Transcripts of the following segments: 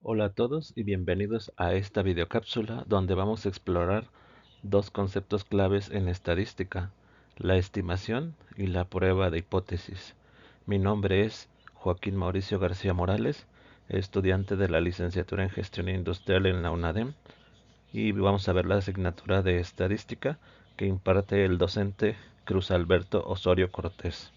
Hola a todos y bienvenidos a esta videocápsula donde vamos a explorar dos conceptos claves en estadística, la estimación y la prueba de hipótesis. Mi nombre es Joaquín Mauricio García Morales, estudiante de la licenciatura en Gestión Industrial en la UNADEM, y vamos a ver la asignatura de estadística que imparte el docente Cruz Alberto Osorio Cortés.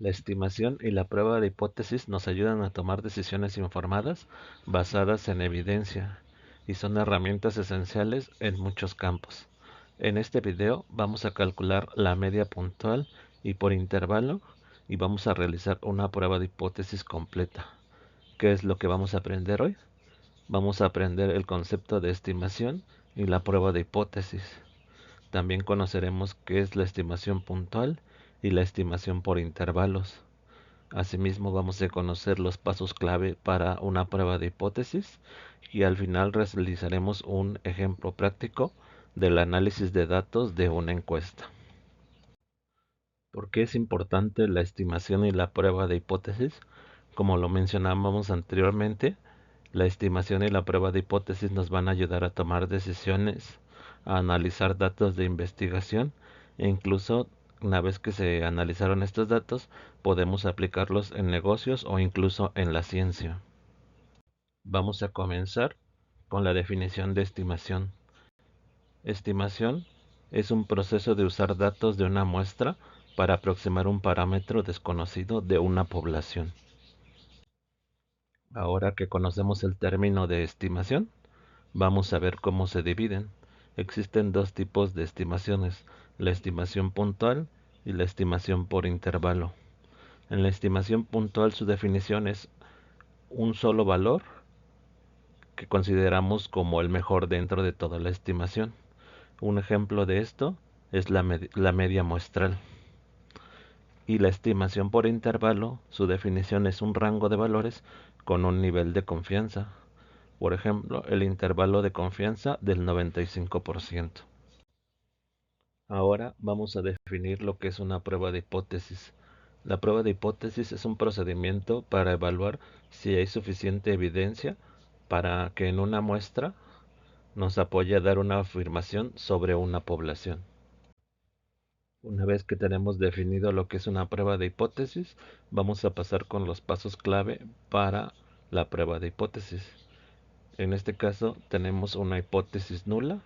La estimación y la prueba de hipótesis nos ayudan a tomar decisiones informadas basadas en evidencia y son herramientas esenciales en muchos campos. En este video vamos a calcular la media puntual y por intervalo y vamos a realizar una prueba de hipótesis completa. ¿Qué es lo que vamos a aprender hoy? Vamos a aprender el concepto de estimación y la prueba de hipótesis. También conoceremos qué es la estimación puntual y la estimación por intervalos. Asimismo, vamos a conocer los pasos clave para una prueba de hipótesis y al final realizaremos un ejemplo práctico del análisis de datos de una encuesta. ¿Por qué es importante la estimación y la prueba de hipótesis? Como lo mencionábamos anteriormente, la estimación y la prueba de hipótesis nos van a ayudar a tomar decisiones, a analizar datos de investigación e incluso una vez que se analizaron estos datos, podemos aplicarlos en negocios o incluso en la ciencia. Vamos a comenzar con la definición de estimación. Estimación es un proceso de usar datos de una muestra para aproximar un parámetro desconocido de una población. Ahora que conocemos el término de estimación, vamos a ver cómo se dividen. Existen dos tipos de estimaciones, la estimación puntual y la estimación por intervalo. En la estimación puntual su definición es un solo valor que consideramos como el mejor dentro de toda la estimación. Un ejemplo de esto es la media muestral. Y la estimación por intervalo, su definición es un rango de valores con un nivel de confianza. Por ejemplo, el intervalo de confianza del 95%. Ahora vamos a definir lo que es una prueba de hipótesis. La prueba de hipótesis es un procedimiento para evaluar si hay suficiente evidencia para que en una muestra nos apoye a dar una afirmación sobre una población. Una vez que tenemos definido lo que es una prueba de hipótesis, vamos a pasar con los pasos clave para la prueba de hipótesis. En este caso tenemos una hipótesis nula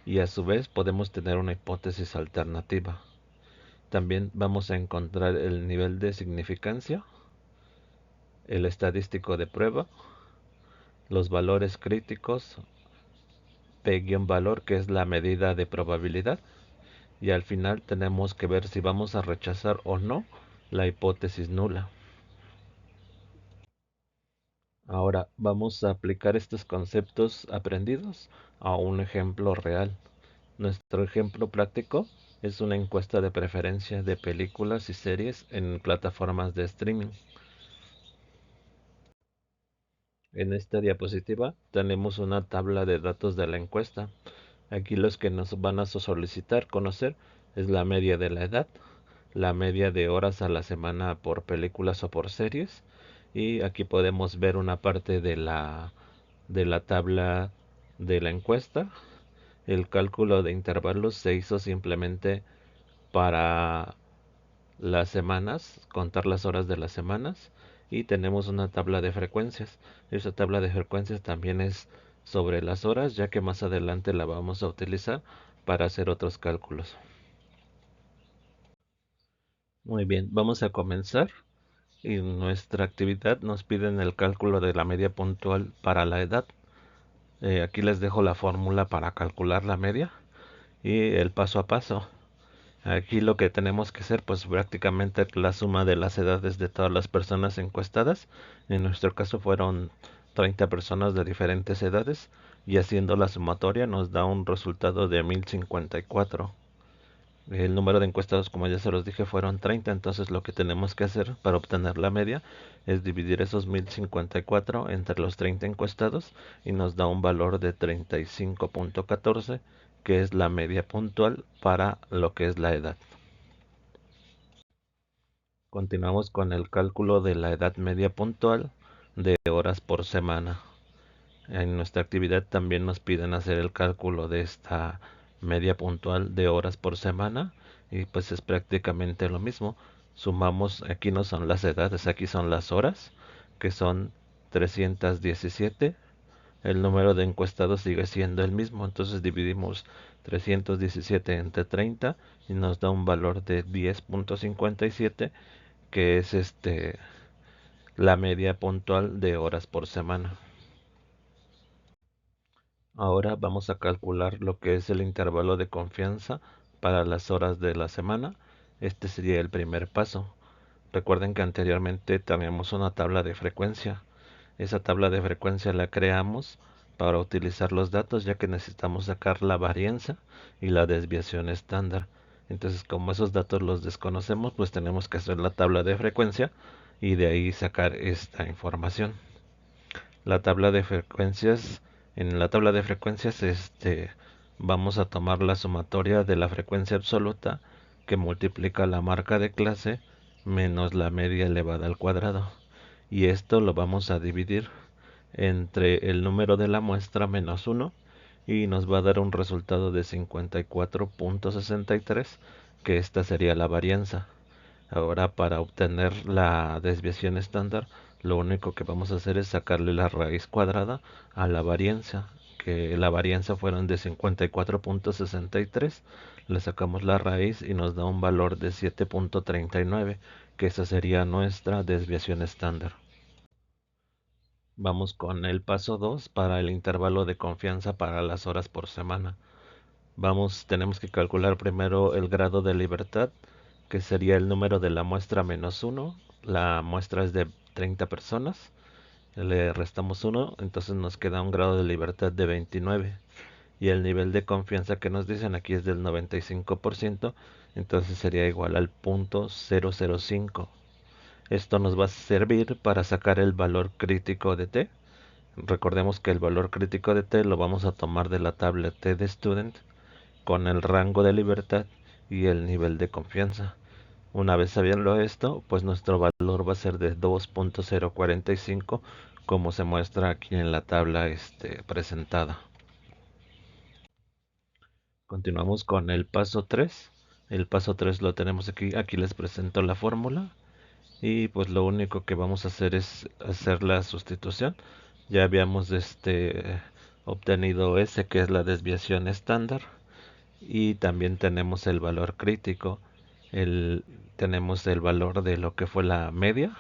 y a su vez podemos tener una hipótesis alternativa. También vamos a encontrar el nivel de significancia, el estadístico de prueba, los valores críticos, P-valor que es la medida de probabilidad y al final tenemos que ver si vamos a rechazar o no la hipótesis nula. Ahora vamos a aplicar estos conceptos aprendidos a un ejemplo real. Nuestro ejemplo práctico es una encuesta de preferencia de películas y series en plataformas de streaming. En esta diapositiva tenemos una tabla de datos de la encuesta. Aquí los que nos van a solicitar conocer es la media de la edad, la media de horas a la semana por películas o por series, y aquí podemos ver una parte de la tabla de la encuesta. El cálculo de intervalos se hizo simplemente para las semanas, contar las horas de las semanas, y tenemos una tabla de frecuencias. Esa tabla de frecuencias también es sobre las horas, ya que más adelante la vamos a utilizar para hacer otros cálculos. Muy bien, vamos a comenzar. Y nuestra actividad nos piden el cálculo de la media puntual para la edad. Aquí les dejo la fórmula para calcular la media y el paso a paso. Aquí lo que tenemos que hacer pues prácticamente la suma de las edades de todas las personas encuestadas. En nuestro caso fueron 30 personas de diferentes edades y haciendo la sumatoria nos da un resultado de 1054. El número de encuestados, como ya se los dije, fueron 30, entonces lo que tenemos que hacer para obtener la media es dividir esos 1054 entre los 30 encuestados y nos da un valor de 35.14, que es la media puntual para lo que es la edad. Continuamos con el cálculo de la edad media puntual. de horas por semana. En nuestra actividad también nos piden hacer el cálculo de esta media puntual de horas por semana y pues es prácticamente lo mismo. Sumamos, aquí no son las edades, aquí son las horas, que son 317. El número de encuestados sigue siendo el mismo, entonces dividimos 317 entre 30 y nos da un valor de 10.57, que es la media puntual de horas por semana. Ahora vamos a calcular lo que es el intervalo de confianza para las horas de la semana. Este sería el primer paso. Recuerden que anteriormente teníamos una tabla de frecuencia. Esa tabla de frecuencia la creamos para utilizar los datos, ya que necesitamos sacar la varianza y la desviación estándar. Entonces, como esos datos los desconocemos, pues tenemos que hacer la tabla de frecuencia y de ahí sacar esta información. La tabla de frecuencias, en la tabla de frecuencias, vamos a tomar la sumatoria de la frecuencia absoluta que multiplica la marca de clase menos la media elevada al cuadrado. Y esto lo vamos a dividir entre el número de la muestra menos 1 y nos va a dar un resultado de 54.63, que esta sería la varianza. Ahora, para obtener la desviación estándar, lo único que vamos a hacer es sacarle la raíz cuadrada a la varianza, que la varianza fueron de 54.63. Le sacamos la raíz y nos da un valor de 7.39, que esa sería nuestra desviación estándar. Vamos con el paso 2 para el intervalo de confianza para las horas por semana. Tenemos que calcular primero el grado de libertad, que sería el número de la muestra menos 1. La muestra es de 30 personas. Le restamos 1, entonces nos queda un grado de libertad de 29. Y el nivel de confianza que nos dicen aquí es del 95%, entonces sería igual al punto 005. Esto nos va a servir para sacar el valor crítico de t. Recordemos que el valor crítico de t lo vamos a tomar de la tabla t de student con el rango de libertad y el nivel de confianza. Una vez sabiendo esto, pues nuestro valor va a ser de 2.045, como se muestra aquí en la tabla presentada. Continuamos con el paso 3. El paso 3 lo tenemos aquí. Aquí les presento la fórmula. Y pues lo único que vamos a hacer es hacer la sustitución. Ya habíamos obtenido S, que es la desviación estándar, y también tenemos el valor crítico, tenemos el valor de lo que fue la media,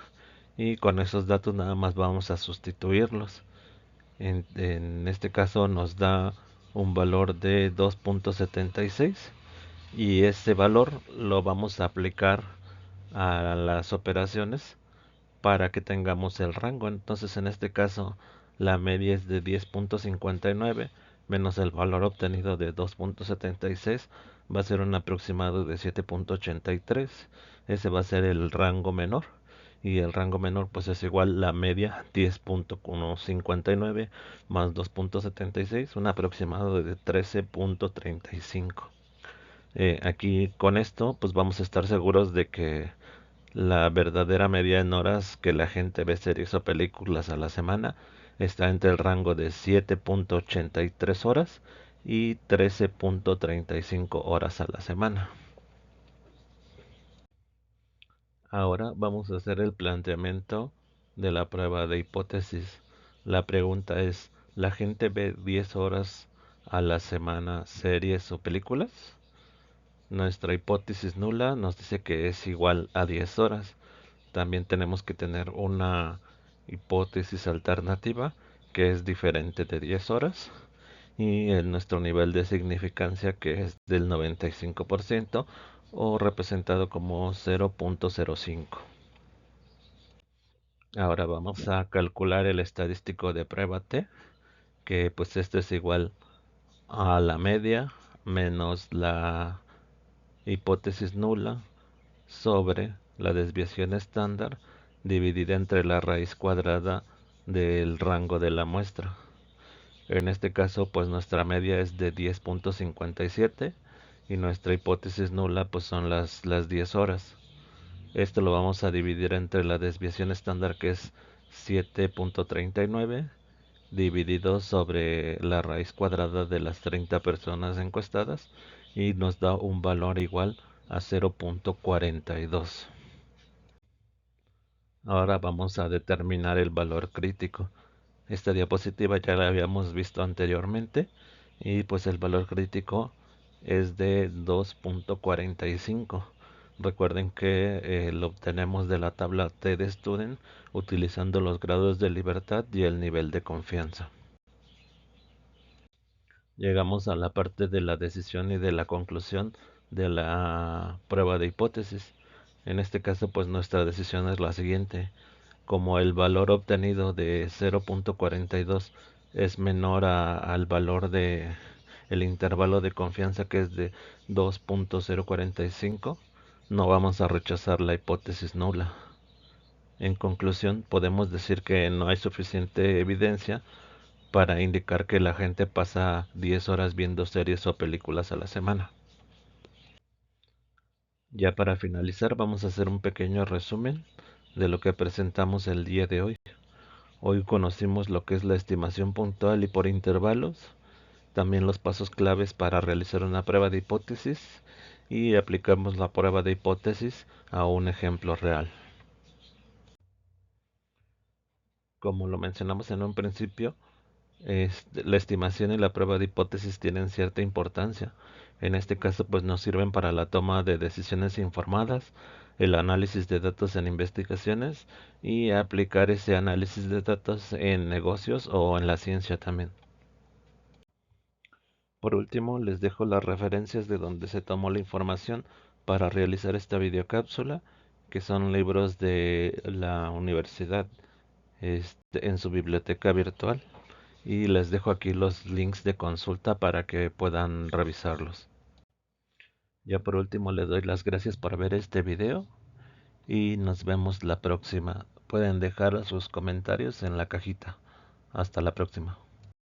y con esos datos nada más vamos a sustituirlos. En este caso nos da un valor de 2.76 y ese valor lo vamos a aplicar a las operaciones para que tengamos el rango. Entonces en este caso la media es de 10.59 menos el valor obtenido de 2.76, va a ser un aproximado de 7.83. Ese va a ser el rango menor, y el rango menor pues es igual la media 10.159 más 2.76, un aproximado de 13.35. Aquí con esto pues vamos a estar seguros de que la verdadera media en horas que la gente ve series o películas a la semana está entre el rango de 7.83 horas y 13.35 horas a la semana. Ahora vamos a hacer el planteamiento de la prueba de hipótesis. La pregunta es, ¿la gente ve 10 horas a la semana series o películas? Nuestra hipótesis nula nos dice que es igual a 10 horas. También tenemos que tener una hipótesis alternativa que es diferente de 10 horas, y nuestro nivel de significancia, que es del 95% o representado como 0.05. Ahora vamos a calcular el estadístico de prueba T, que pues esto es igual a la media menos la hipótesis nula sobre la desviación estándar dividida entre la raíz cuadrada del rango de la muestra. En este caso, pues nuestra media es de 10.57 y nuestra hipótesis nula pues son las 10 horas. Esto lo vamos a dividir entre la desviación estándar, que es 7.39 dividido sobre la raíz cuadrada de las 30 personas encuestadas y nos da un valor igual a 0.42. Ahora vamos a determinar el valor crítico. Esta diapositiva ya la habíamos visto anteriormente y pues el valor crítico es de 2.45. Recuerden que lo obtenemos de la tabla T de Student utilizando los grados de libertad y el nivel de confianza. Llegamos a la parte de la decisión y de la conclusión de la prueba de hipótesis. En este caso, pues nuestra decisión es la siguiente. Como el valor obtenido de 0.42 es menor al valor de el intervalo de confianza que es de 2.045, no vamos a rechazar la hipótesis nula. En conclusión, podemos decir que no hay suficiente evidencia para indicar que la gente pasa 10 horas viendo series o películas a la semana. Ya para finalizar, vamos a hacer un pequeño resumen de lo que presentamos el día de hoy. Hoy conocimos lo que es la estimación puntual y por intervalos, también los pasos claves para realizar una prueba de hipótesis y aplicamos la prueba de hipótesis a un ejemplo real. Como lo mencionamos en un principio, la estimación y la prueba de hipótesis tienen cierta importancia. En este caso, pues nos sirven para la toma de decisiones informadas, el análisis de datos en investigaciones y aplicar ese análisis de datos en negocios o en la ciencia también. Por último, les dejo las referencias de donde se tomó la información para realizar esta videocápsula, que son libros de la universidad en su biblioteca virtual. Y les dejo aquí los links de consulta para que puedan revisarlos. Ya por último les doy las gracias por ver este video y nos vemos la próxima. Pueden dejar sus comentarios en la cajita. Hasta la próxima.